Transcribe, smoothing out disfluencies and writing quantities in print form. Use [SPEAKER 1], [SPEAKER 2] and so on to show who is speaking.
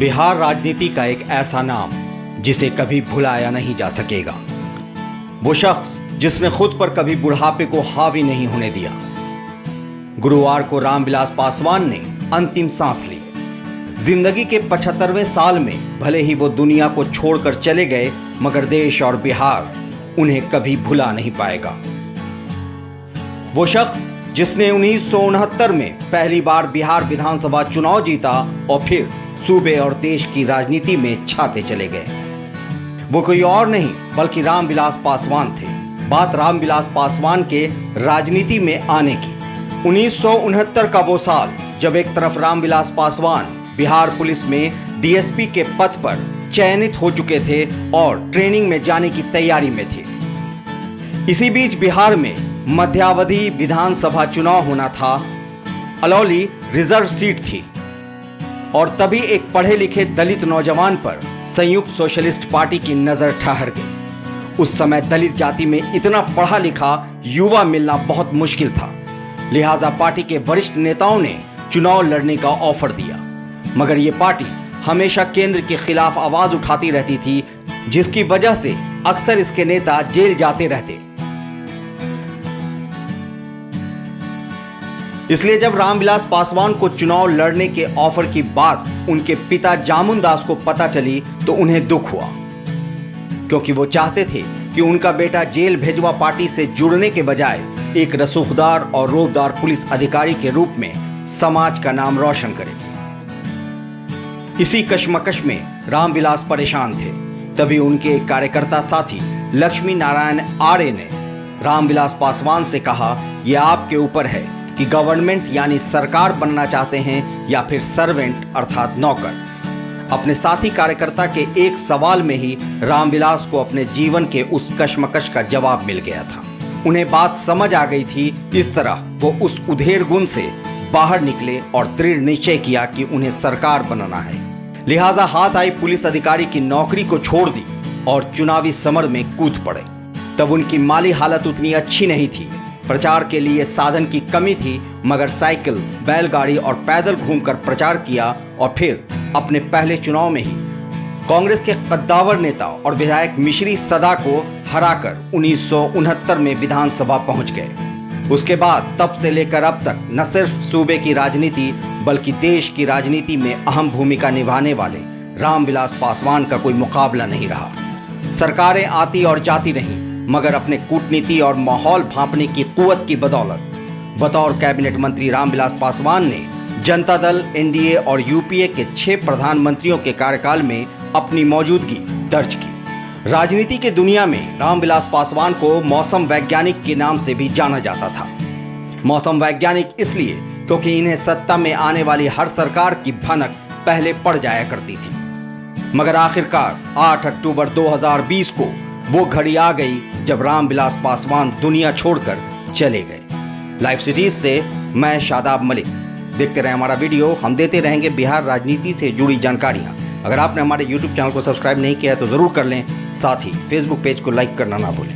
[SPEAKER 1] बिहार राजनीति का एक ऐसा नाम जिसे कभी भुलाया नहीं जा सकेगा। वो शख्स जिसने खुद पर कभी बुढ़ापे को हावी नहीं होने दिया। गुरुवार को रामविलास पासवान ने अंतिम सांस ली। जिंदगी के 75वें साल में भले ही वो दुनिया को छोड़कर चले गए, मगर देश और बिहार उन्हें कभी भुला नहीं पाएगा। वो शख्स जिसने 1969 में पहली बार बिहार विधानसभा चुनाव जीता और फिर सूबे और देश की राजनीति में छाते चले गए, वो कोई और नहीं बल्कि रामविलास पासवान थे। बात रामविलास पासवान के राजनीति में आने की। 1969 का वो साल जब एक तरफ रामविलास पासवान बिहार पुलिस में डीएसपी के पद पर चयनित हो चुके थे और ट्रेनिंग में जाने की तैयारी में थे। इसी बीच बिहार में मध्यावधि विधानसभा चुनाव होना था। अलौली रिजर्व सीट थी और तभी एक पढ़े लिखे दलित नौजवान पर संयुक्त सोशलिस्ट पार्टी की नजर ठहर गई। उस समय दलित जाति में इतना पढ़ा लिखा युवा मिलना बहुत मुश्किल था, लिहाजा पार्टी के वरिष्ठ नेताओं ने चुनाव लड़ने का ऑफर दिया। मगर ये पार्टी हमेशा केंद्र के खिलाफ आवाज उठाती रहती थी, जिसकी वजह से अक्सर इसके नेता जेल जाते रहते। इसलिए जब रामविलास पासवान को चुनाव लड़ने के ऑफर की बात उनके पिता जामुनदास को पता चली तो उन्हें दुख हुआ, क्योंकि वो चाहते थे कि उनका बेटा जेल भेजवा पार्टी से जुड़ने के बजाय एक रसूखदार और रोबदार पुलिस अधिकारी के रूप में समाज का नाम रोशन करे। इसी कश्मकश में रामविलास परेशान थे। तभी उनके एक कार्यकर्ता साथी लक्ष्मी नारायण आर्य ने रामविलास पासवान से कहा, यह आपके ऊपर है कि गवर्नमेंट यानी सरकार बनना चाहते हैं या फिर सर्वेंट अर्थात नौकर। अपने साथी कार्यकर्ता के एक सवाल में ही रामविलास को अपने जीवन के उस कश्मकश का जवाब मिल गया था। उन्हें बात समझ आ गई थी। इस तरह वो उस उधेड़ गुण से बाहर निकले और दृढ़ निश्चय किया कि उन्हें सरकार बनाना है। लिहाजा हाथ आई पुलिस अधिकारी की नौकरी को छोड़ दी और चुनावी समर में कूद पड़े। तब उनकी माली हालत उतनी अच्छी नहीं थी, प्रचार के लिए साधन की कमी थी, मगर साइकिल, बैलगाड़ी और पैदल घूमकर प्रचार किया और फिर अपने पहले चुनाव में ही कांग्रेस के कद्दावर नेता और विधायक मिश्री सदा को हराकर 1969 में विधानसभा पहुंच गए। उसके बाद तब से लेकर अब तक न सिर्फ सूबे की राजनीति बल्कि देश की राजनीति में अहम भूमिका निभाने वाले रामविलास पासवान का कोई मुकाबला नहीं रहा। सरकारें आती और जाती रहीं, मगर अपने कूटनीति और माहौल भांपने की कुव्वत की बदौलत बतौर कैबिनेट मंत्री रामविलास पासवान ने जनता दल, एनडीए और यूपीए के 6 प्रधानमंत्रियों के कार्यकाल में अपनी मौजूदगी दर्ज की। राजनीति के दुनिया में रामविलास पासवान को मौसम वैज्ञानिक के नाम से भी जाना जाता था। मौसम वैज्ञानिक इसलिए क्योंकि इन्हें सत्ता में आने वाली हर सरकार की भनक पहले पड़ जाया करती थी। मगर आखिरकार 8 अक्टूबर 2020 को वो घड़ी आ गई जब रामविलास पासवान दुनिया छोड़कर चले गए। लाइव सिटीज से मैं शादाब मलिक। देखते रहे हमारा वीडियो, हम देते रहेंगे बिहार राजनीति से जुड़ी जानकारियां। अगर आपने हमारे YouTube चैनल को सब्सक्राइब नहीं किया है तो जरूर कर लें, साथ ही Facebook पेज को लाइक करना ना भूलें।